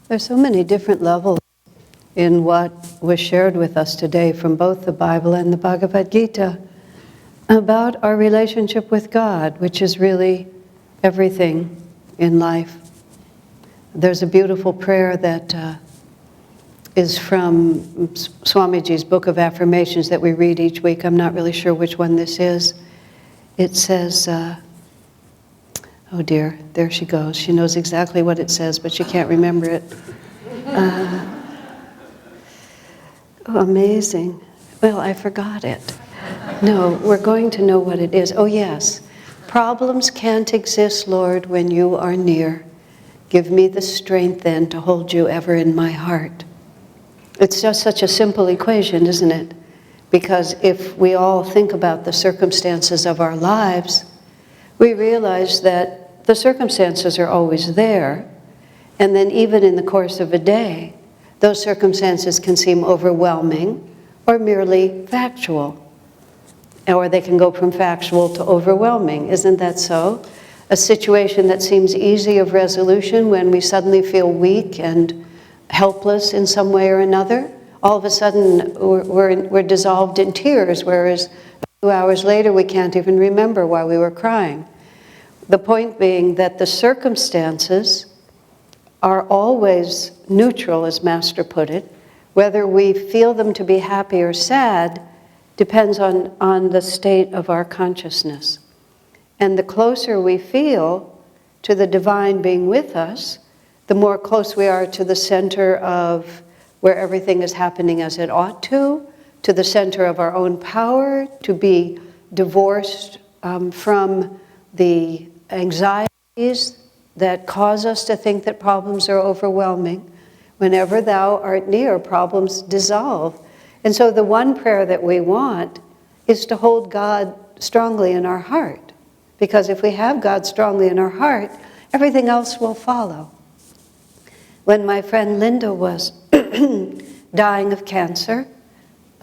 There's so many different levels in what was shared with us today from both the Bible and the Bhagavad Gita about our relationship with God, which is really everything in life. There's a beautiful prayer that is from Swamiji's Book of Affirmations that we read each week. I'm not really sure which one this is. It says, oh dear, there she goes. She knows exactly what it says, but she can't remember it. Oh, amazing. Well, I forgot it. No, we're going to know what it is. Oh, yes. Problems can't exist, Lord, when you are near. Give me the strength then to hold you ever in my heart. It's just such a simple equation, isn't it? Because if we all think about the circumstances of our lives, we realize that the circumstances are always there. And then even in the course of a day, those circumstances can seem overwhelming or merely factual. Or they can go from factual to overwhelming. Isn't that so? A situation that seems easy of resolution when we suddenly feel weak and helpless in some way or another, all of a sudden we're dissolved in tears, whereas a few hours later we can't even remember why we were crying. The point being that the circumstances are always neutral, as Master put it. Whether we feel them to be happy or sad depends on the state of our consciousness. And the closer we feel to the divine being with us, the more close we are to the center of where everything is happening as it ought to the center of our own power, to be divorced from the anxieties that cause us to think that problems are overwhelming. Whenever thou art near, problems dissolve. And so the one prayer that we want is to hold God strongly in our heart. Because if we have God strongly in our heart, everything else will follow. When my friend Linda was dying of cancer,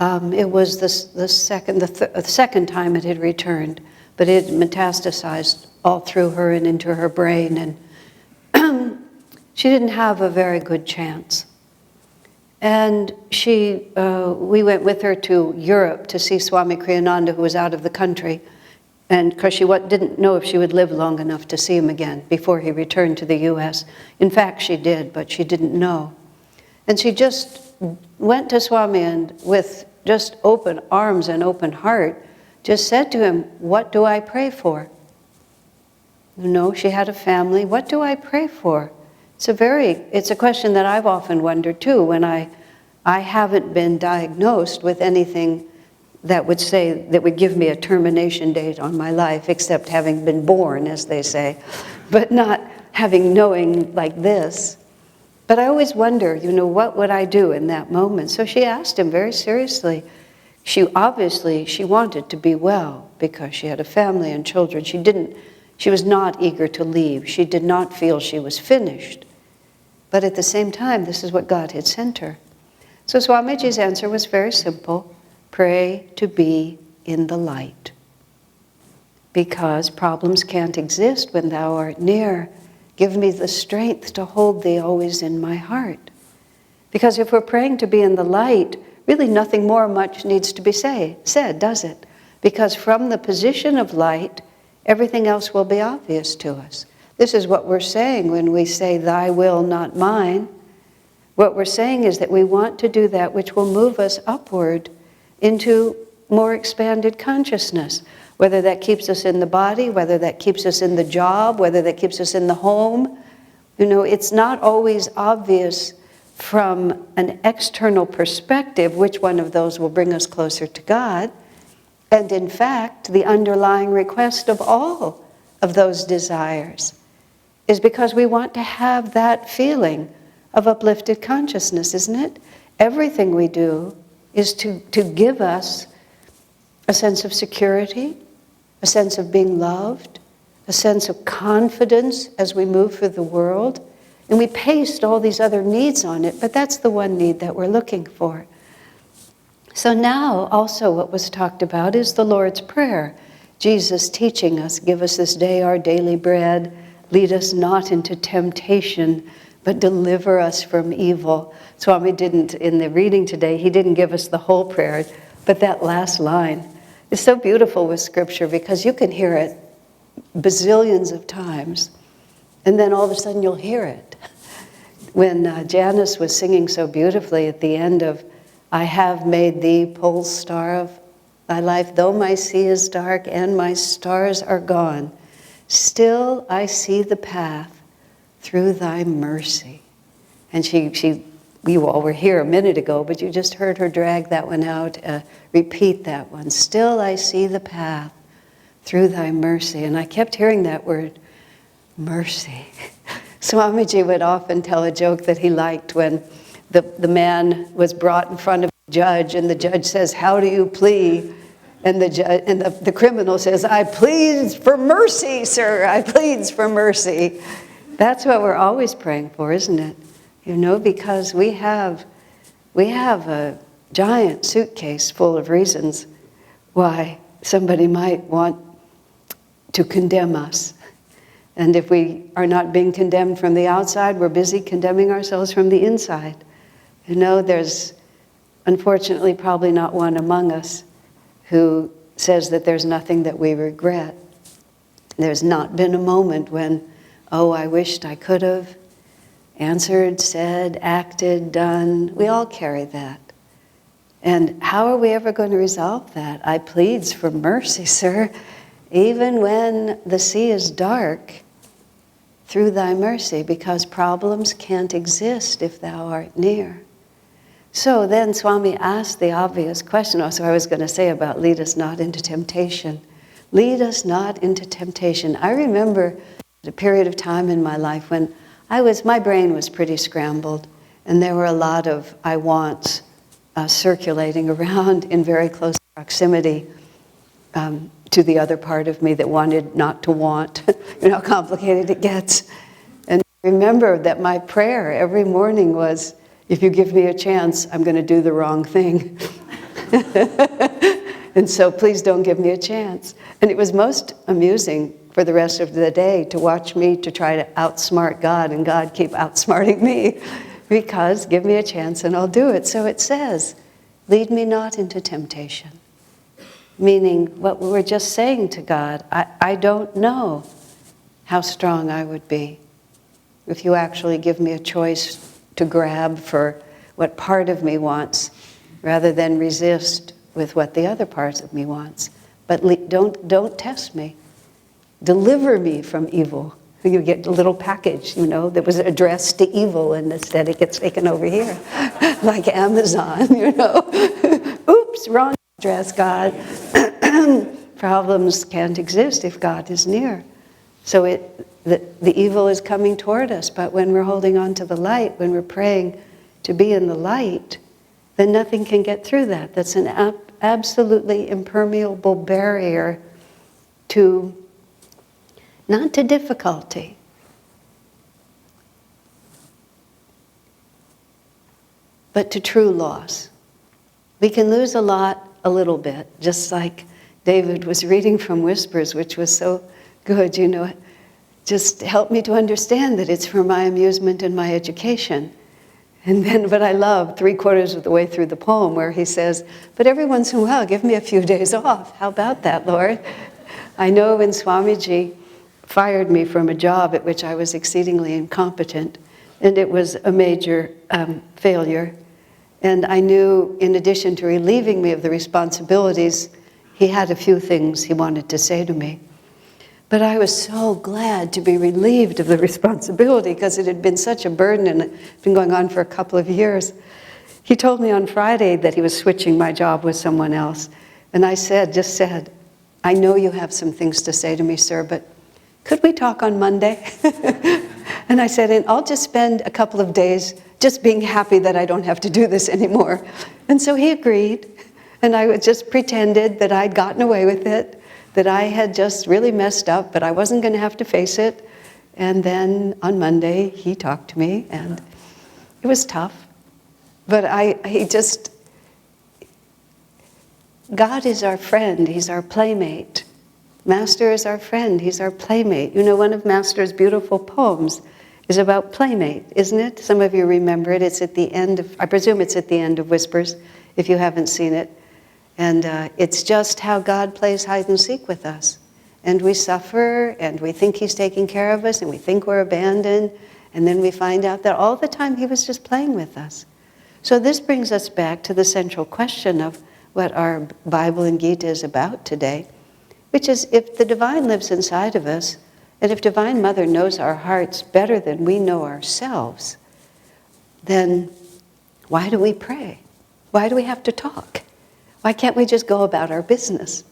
it was the second time it had returned, but it had metastasized all through her and into her brain, and she didn't have a very good chance. And we went with her to Europe to see Swami Kriyananda, who was out of the country, and because she didn't know if she would live long enough to see him again before he returned to the U.S. In fact, she did, but she didn't know. And she just went to Swami and with just open arms and open heart, just said to him, "What do I pray for?" You know, she had a family. What do I pray for? It's a question that I've often wondered too when I haven't been diagnosed with anything that would give me a termination date on my life, except having been born, as they say, but not having knowing like this. But I always wonder, what would I do in that moment? So she asked him very seriously. She wanted to be well because she had a family and children. She was not eager to leave. She did not feel she was finished. But at the same time, this is what God had sent her. So Swamiji's answer was very simple. Pray to be in the light. Because problems can't exist when thou art near. Give me the strength to hold thee always in my heart. Because if we're praying to be in the light, really nothing more much needs to be said, does it? Because from the position of light, everything else will be obvious to us. This is what we're saying when we say, thy will, not mine. What we're saying is that we want to do that which will move us upward into more expanded consciousness, whether that keeps us in the body, whether that keeps us in the job, whether that keeps us in the home. It's not always obvious from an external perspective which one of those will bring us closer to God. And in fact, the underlying request of all of those desires is because we want to have that feeling of uplifted consciousness, isn't it? Everything we do is to give us a sense of security, a sense of being loved, a sense of confidence as we move through the world. And we paste all these other needs on it, but that's the one need that we're looking for. So now also what was talked about is the Lord's Prayer. Jesus teaching us, give us this day our daily bread, lead us not into temptation, but deliver us from evil. Swami didn't, in the reading today, he didn't give us the whole prayer, but that last line is so beautiful with scripture because you can hear it bazillions of times, and then all of a sudden you'll hear it. When Janice was singing so beautifully at the end of, I have made thee pole star of thy life, though my sea is dark and my stars are gone, still I see the path through thy mercy. And you all were here a minute ago, but you just heard her drag that one out, repeat that one. Still I see the path through thy mercy. And I kept hearing that word, mercy. Swamiji would often tell a joke that he liked when the man was brought in front of the judge, and the judge says, how do you plead? And the criminal says, I plead for mercy, sir, I pleads for mercy. That's what we're always praying for, isn't it? You know, because we have a giant suitcase full of reasons why somebody might want to condemn us. And if we are not being condemned from the outside, we're busy condemning ourselves from the inside. You know, there's unfortunately probably not one among us who says that there's nothing that we regret. There's not been a moment when, oh, I wished I could have answered, said, acted, done. We all carry that. And how are we ever going to resolve that? I pleads for mercy, sir, even when the sea is dark, through thy mercy, because problems can't exist if thou art near. So then Swami asked the obvious question, also I was going to say about lead us not into temptation. Lead us not into temptation. I remember a period of time in my life when my brain was pretty scrambled, and there were a lot of I wants circulating around in very close proximity to the other part of me that wanted not to want. You know how complicated it gets. And I remember that my prayer every morning was, if you give me a chance, I'm going to do the wrong thing. And so please don't give me a chance. And it was most amusing for the rest of the day to watch me to try to outsmart God, and God keep outsmarting me, because give me a chance and I'll do it. So it says, lead me not into temptation. Meaning what we were just saying to God, I don't know how strong I would be if you actually give me a choice to grab for what part of me wants rather than resist with what the other part of me wants. But don't test me. Deliver me from evil. You get a little package, you know, that was addressed to evil, and instead it gets taken over here, like Amazon, you know. Oops, wrong address, God. Problems can't exist if God is near. So the evil is coming toward us, but when we're holding on to the light, when we're praying to be in the light, then nothing can get through that. That's an absolutely impermeable barrier to, not to difficulty, but to true loss. We can lose a lot, a little bit, just like David was reading from Whispers, which was so good, you know. Just help me to understand that it's for my amusement and my education. And then what I love, 3/4 of the way through the poem, where he says, but every once in a while, give me a few days off. How about that, Lord? I know when Swamiji fired me from a job at which I was exceedingly incompetent, and it was a major failure. And I knew, in addition to relieving me of the responsibilities, he had a few things he wanted to say to me. But I was so glad to be relieved of the responsibility, because it had been such a burden and it had been going on for a couple of years. He told me on Friday that he was switching my job with someone else. And I just said, I know you have some things to say to me, sir, but could we talk on Monday? And I said, and I'll just spend a couple of days just being happy that I don't have to do this anymore. And so he agreed. And I just pretended that I'd gotten away with it, that I had just really messed up, but I wasn't going to have to face it. And then on Monday, he talked to me, and it was tough. But God is our friend. He's our playmate. Master is our friend. He's our playmate. You know, one of Master's beautiful poems is about playmate, isn't it? Some of you remember it. It's at the end of, I presume it's at the end of Whispers, if you haven't seen it. And it's just how God plays hide and seek with us. And we suffer, and we think He's taking care of us, and we think we're abandoned, and then we find out that all the time He was just playing with us. So this brings us back to the central question of what our Bible and Gita is about today, which is if the divine lives inside of us, and if Divine Mother knows our hearts better than we know ourselves, then why do we pray? Why do we have to talk? Why can't we just go about our business?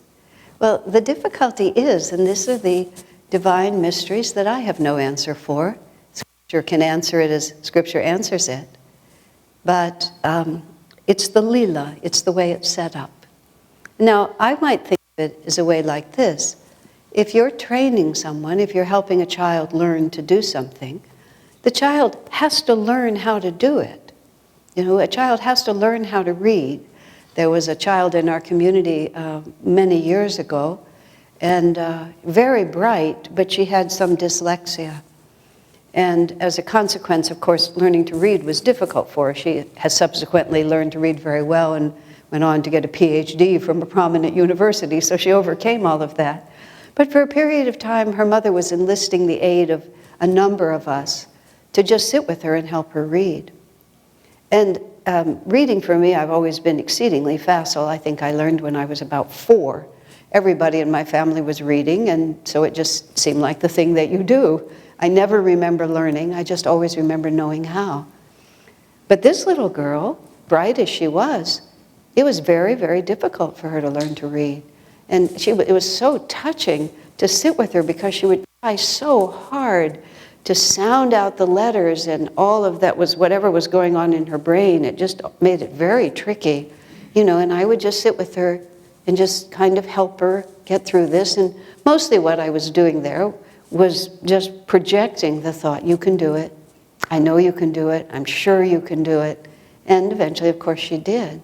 Well, the difficulty is, and these are the divine mysteries that I have no answer for. Scripture can answer it as Scripture answers it. But it's the lila, it's the way it's set up. Now, I might think of it as a way like this. If you're training someone, if you're helping a child learn to do something, the child has to learn how to do it. You know, a child has to learn how to read. There was a child in our community many years ago, and very bright, but she had some dyslexia. And as a consequence, of course, learning to read was difficult for her. She has subsequently learned to read very well and went on to get a PhD from a prominent university, so she overcame all of that. But for a period of time, her mother was enlisting the aid of a number of us to just sit with her and help her read. And reading for me, I've always been exceedingly facile. I think I learned when I was about 4. Everybody in my family was reading, and so it just seemed like the thing that you do. I never remember learning. I just always remember knowing how. But this little girl, bright as she was, it was very, very difficult for her to learn to read. And it was so touching to sit with her because she would try so hard to sound out the letters, and all of that was whatever was going on in her brain. It just made it very tricky, you know, and I would just sit with her and just kind of help her get through this. And mostly what I was doing there was just projecting the thought, you can do it. I know you can do it. I'm sure you can do it. And eventually, of course, she did.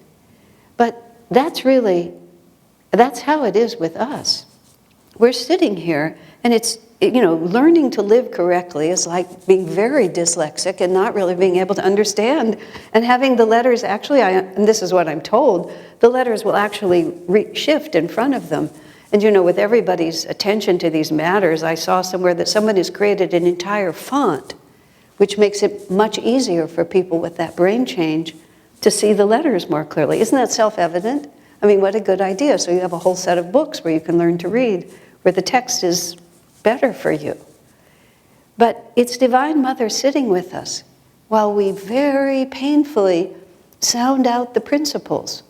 But that's how it is with us. We're sitting here, and it's, you know, learning to live correctly is like being very dyslexic and not really being able to understand, and having the letters actually, and this is what I'm told, the letters will actually shift in front of them. And you know, with everybody's attention to these matters, I saw somewhere that someone has created an entire font, which makes it much easier for people with that brain change to see the letters more clearly. Isn't that self-evident? I mean, what a good idea. So you have a whole set of books where you can learn to read, where the text is better for you. But it's Divine Mother sitting with us while we very painfully sound out the principles.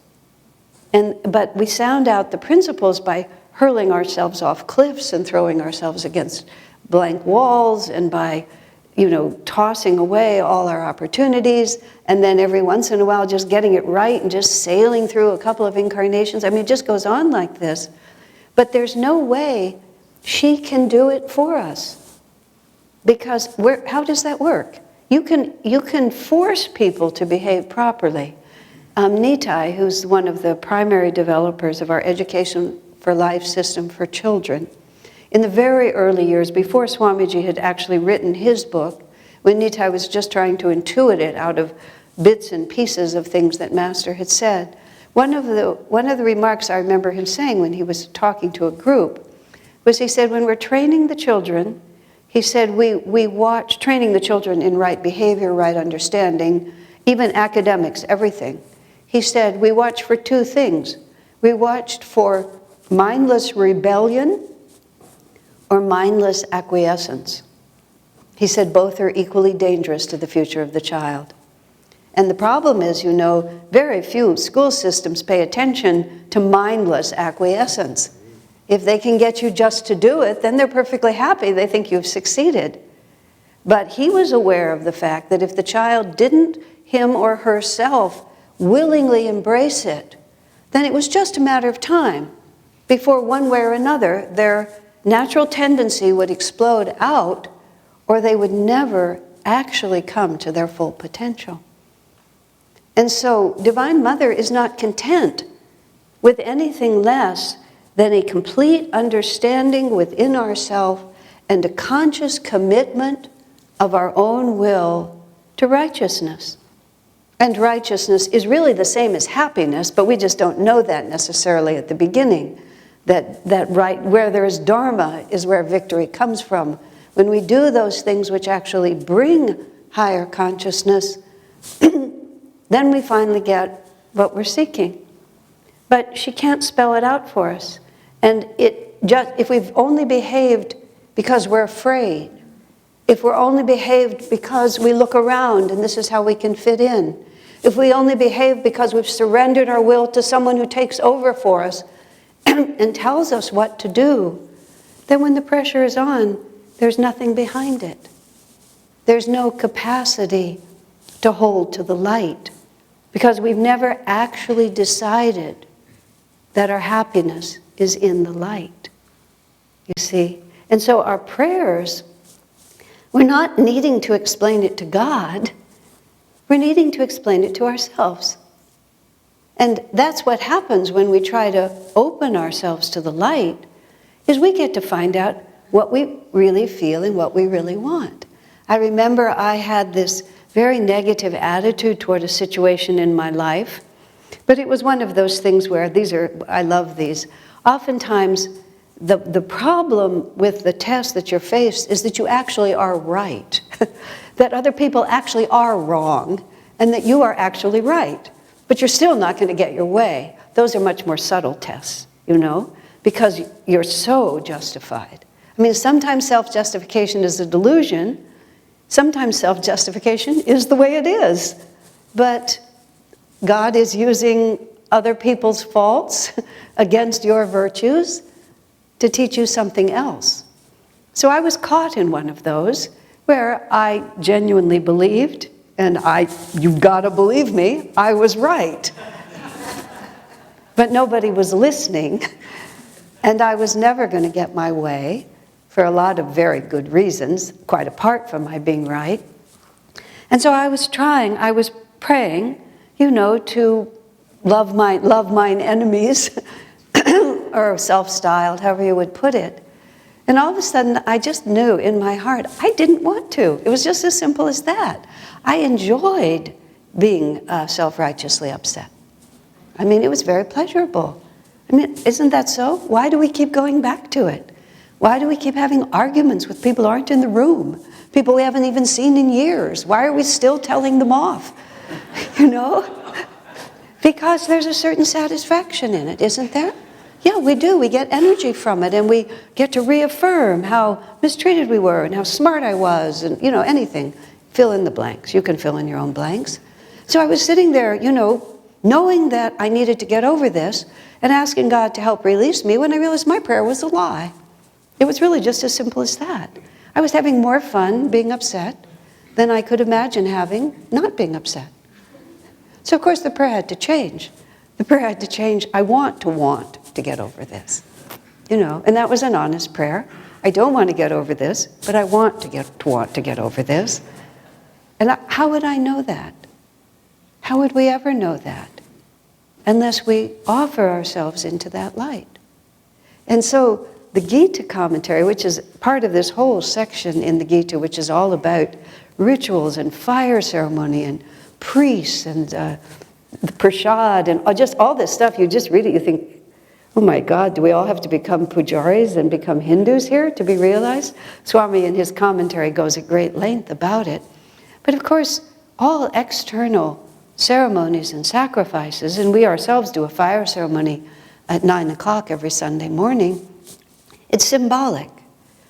But we sound out the principles by hurling ourselves off cliffs and throwing ourselves against blank walls, and by, you know, tossing away all our opportunities, and then every once in a while just getting it right and just sailing through a couple of incarnations. I mean, it just goes on like this. But there's no way she can do it for us. Because how does that work? You can force people to behave properly. Nitai, who's one of the primary developers of our Education for Life system for children, in the very early years, before Swamiji had actually written his book, when Nitai was just trying to intuit it out of bits and pieces of things that Master had said, one of the remarks I remember him saying when he was talking to a group was, he said, when we're training the children, he said, we watch training the children in right behavior, right understanding, even academics, everything. He said, we watch for 2 things. We watched for mindless rebellion or mindless acquiescence. He said both are equally dangerous to the future of the child. And the problem is, you know, very few school systems pay attention to mindless acquiescence. If they can get you just to do it, then they're perfectly happy. They think you've succeeded. But he was aware of the fact that if the child didn't, him or herself, willingly embrace it, then it was just a matter of time before, one way or another, their natural tendency would explode out, or they would never actually come to their full potential. And so Divine Mother is not content with anything less than a complete understanding within ourselves and a conscious commitment of our own will to righteousness. And righteousness is really the same as happiness, but we just don't know that necessarily at the beginning. That right where there is dharma is where victory comes from. When we do those things which actually bring higher consciousness, then we finally get what we're seeking. But she can't spell it out for us. And if we've only behaved because we're afraid, if we're only behaved because we look around and this is how we can fit in, if we only behave because we've surrendered our will to someone who takes over for us and tells us what to do, then when the pressure is on, there's nothing behind it. There's no capacity to hold to the light because we've never actually decided that our happiness is in the light, you see. And so our prayers, we're not needing to explain it to God, we're needing to explain it to ourselves. And that's what happens when we try to open ourselves to the light, is we get to find out what we really feel and what we really want. I remember I had this very negative attitude toward a situation in my life, but it was one of those things where I love these. Oftentimes, the problem with the test that you're faced is that you actually are right, that other people actually are wrong, and that you are actually right. But you're still not going to get your way. Those are much more subtle tests, because you're so justified. I mean, sometimes self-justification is a delusion. Sometimes self-justification is the way it is. But God is using other people's faults against your virtues to teach you something else. So I was caught in one of those where I genuinely believed, and you've got to believe me, I was right. But nobody was listening, and I was never going to get my way for a lot of very good reasons, quite apart from my being right. And so I was praying, to love mine enemies, or self-styled, however you would put it. And all of a sudden, I just knew in my heart, I didn't want to. It was just as simple as that. I enjoyed being self-righteously upset. I mean, it was very pleasurable. I mean, isn't that so? Why do we keep going back to it? Why do we keep having arguments with people who aren't in the room? People we haven't even seen in years? Why are we still telling them off? Because there's a certain satisfaction in it, isn't there? Yeah, we do. We get energy from it, and we get to reaffirm how mistreated we were and how smart I was, and, anything. Fill in the blanks. You can fill in your own blanks. So I was sitting there, knowing that I needed to get over this and asking God to help release me when I realized my prayer was a lie. It was really just as simple as that. I was having more fun being upset than I could imagine having not being upset. So, of course, the prayer had to change. The prayer had to change, I want to get over this. And that was an honest prayer. I don't want to get over this, but I want to get over this. And how would I know that? How would we ever know that? Unless we offer ourselves into that light. And so the Gita commentary, which is part of this whole section in the Gita, which is all about rituals and fire ceremony and priests and the prasad and just all this stuff, you just read it, you think, oh my God, do we all have to become pujaris and become Hindus here to be realized? Swami in his commentary goes at great length about it. But of course, all external ceremonies and sacrifices, and we ourselves do a fire ceremony at 9 o'clock every Sunday morning, it's symbolic.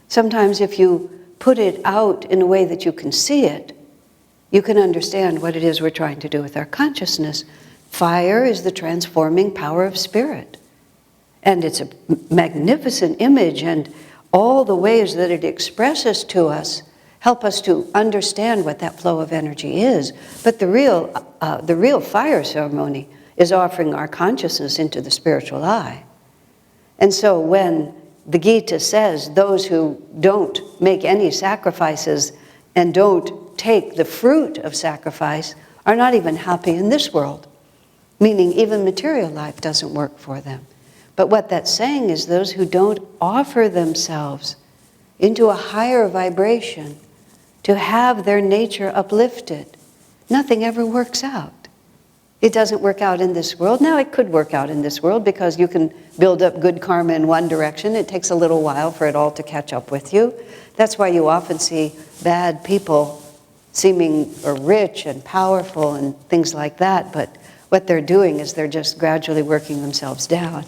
Sometimes if you put it out in a way that you can see it, you can understand what it is we're trying to do with our consciousness. Fire is the transforming power of spirit. And it's a magnificent image, and all the ways that it expresses to us help us to understand what that flow of energy is. But the real fire ceremony is offering our consciousness into the spiritual eye. And so when the Gita says those who don't make any sacrifices and don't take the fruit of sacrifice are not even happy in this world, meaning even material life doesn't work for them. But what that's saying is those who don't offer themselves into a higher vibration to have their nature uplifted, nothing ever works out. It doesn't work out in this world. Now, it could work out in this world because you can build up good karma in one direction. It takes a little while for it all to catch up with you. That's why you often see bad people seeming rich and powerful and things like that, but what they're doing is they're just gradually working themselves down.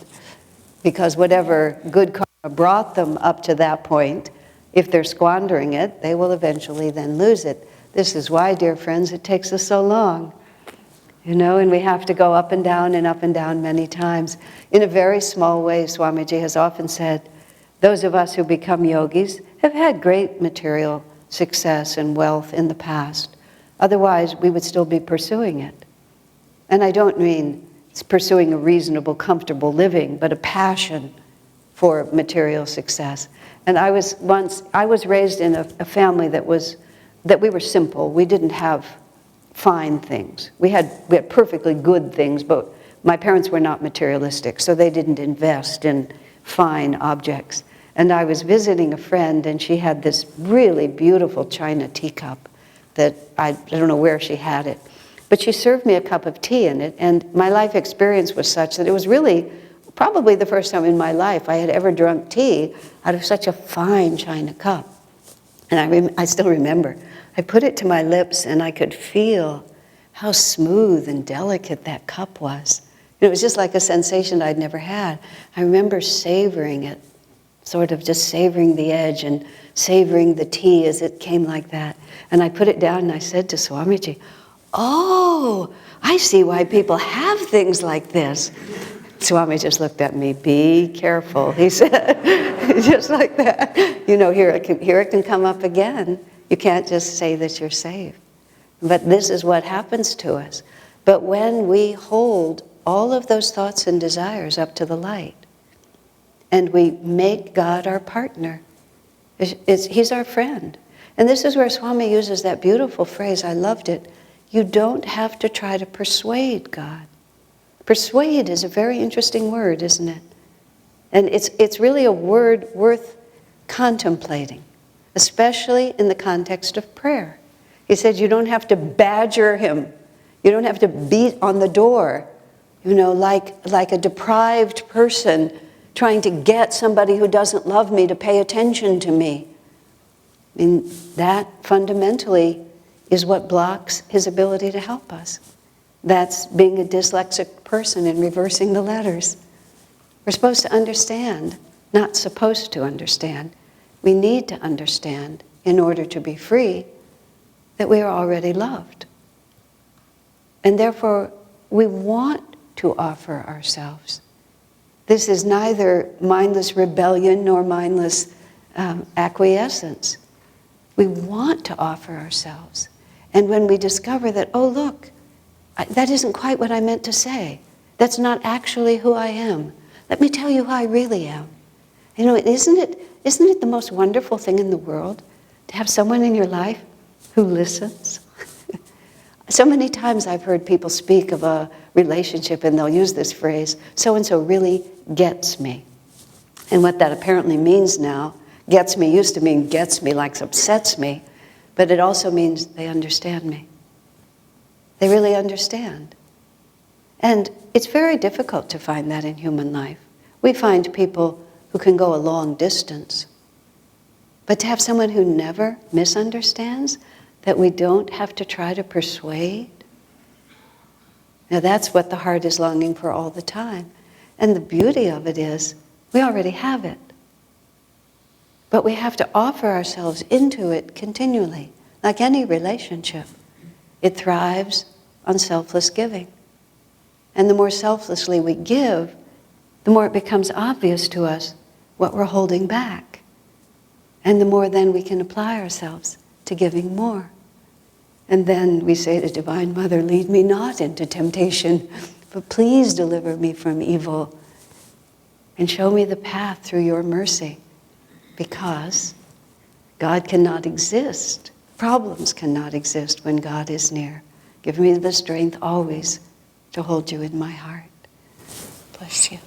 Because whatever good karma brought them up to that point, if they're squandering it, they will eventually then lose it. This is why, dear friends, it takes us so long. And we have to go up and down many times. In a very small way, Swamiji has often said, those of us who become yogis have had great material success and wealth in the past. Otherwise, we would still be pursuing it. And I don't mean it's pursuing a reasonable, comfortable living, but a passion for material success. And I was raised in a family that we were simple. We didn't have fine things. We had perfectly good things, but my parents were not materialistic, so they didn't invest in fine objects. And I was visiting a friend, and she had this really beautiful china teacup that I don't know where she had it. But she served me a cup of tea in it, and my life experience was such that it was really probably the first time in my life I had ever drunk tea out of such a fine china cup. And I still remember, I put it to my lips and I could feel how smooth and delicate that cup was. It was just like a sensation I'd never had. I remember savoring it, sort of just savoring the edge and savoring the tea as it came like that. And I put it down and I said to Swamiji, oh, I see why people have things like this. Swami just looked at me, be careful, he said, just like that. Here it can come up again. You can't just say that you're safe. But this is what happens to us. But when we hold all of those thoughts and desires up to the light, and we make God our partner, He's our friend. And this is where Swami uses that beautiful phrase, I loved it, you don't have to try to persuade God. Persuade is a very interesting word, isn't it? And it's really a word worth contemplating, especially in the context of prayer. He said you don't have to badger him. You don't have to beat on the door, like a deprived person trying to get somebody who doesn't love me to pay attention to me. I mean, that fundamentally is what blocks his ability to help us. That's being a dyslexic person and reversing the letters. We're supposed to understand, not supposed to understand. We need to understand in order to be free that we are already loved. And therefore, we want to offer ourselves. This is neither mindless rebellion nor mindless acquiescence. We want to offer ourselves. And when we discover that, oh, look, that isn't quite what I meant to say. That's not actually who I am. Let me tell you who I really am. Isn't it the most wonderful thing in the world to have someone in your life who listens? So many times I've heard people speak of a relationship and they'll use this phrase, so-and-so really gets me. And what that apparently means now, gets me used to mean gets me, like upsets me, but it also means they understand me. They really understand. And it's very difficult to find that in human life. We find people who can go a long distance. But to have someone who never misunderstands, that we don't have to try to persuade, now that's what the heart is longing for all the time. And the beauty of it is, we already have it. But we have to offer ourselves into it continually, like any relationship. It thrives on selfless giving. And the more selflessly we give, the more it becomes obvious to us what we're holding back. And the more then we can apply ourselves to giving more. And then we say to Divine Mother, lead me not into temptation, but please deliver me from evil and show me the path through your mercy. Because God cannot exist, problems cannot exist when God is near. Give me the strength always to hold you in my heart. Bless you.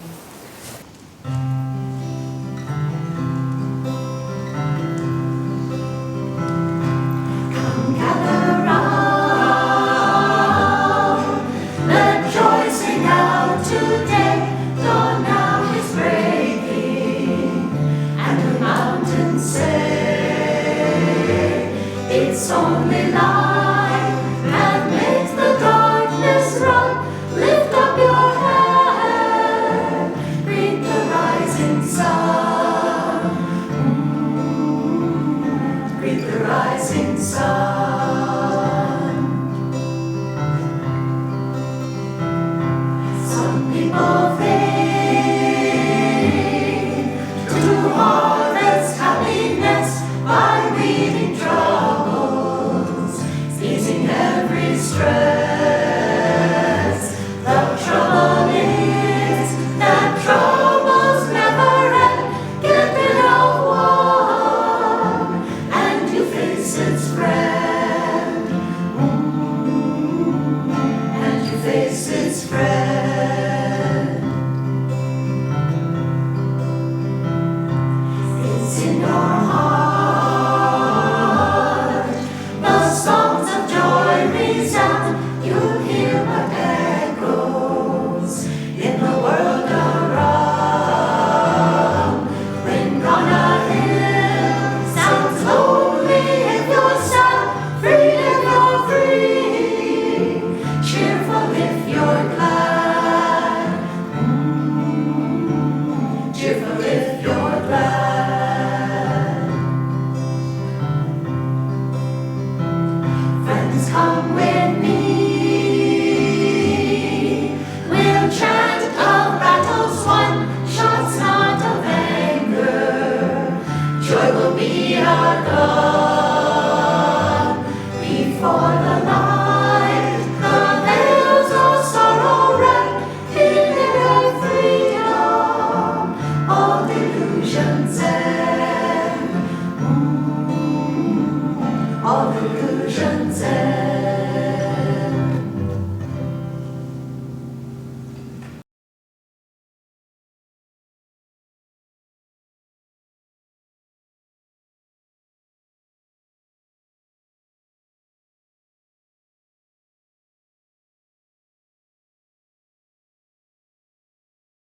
all illusions end.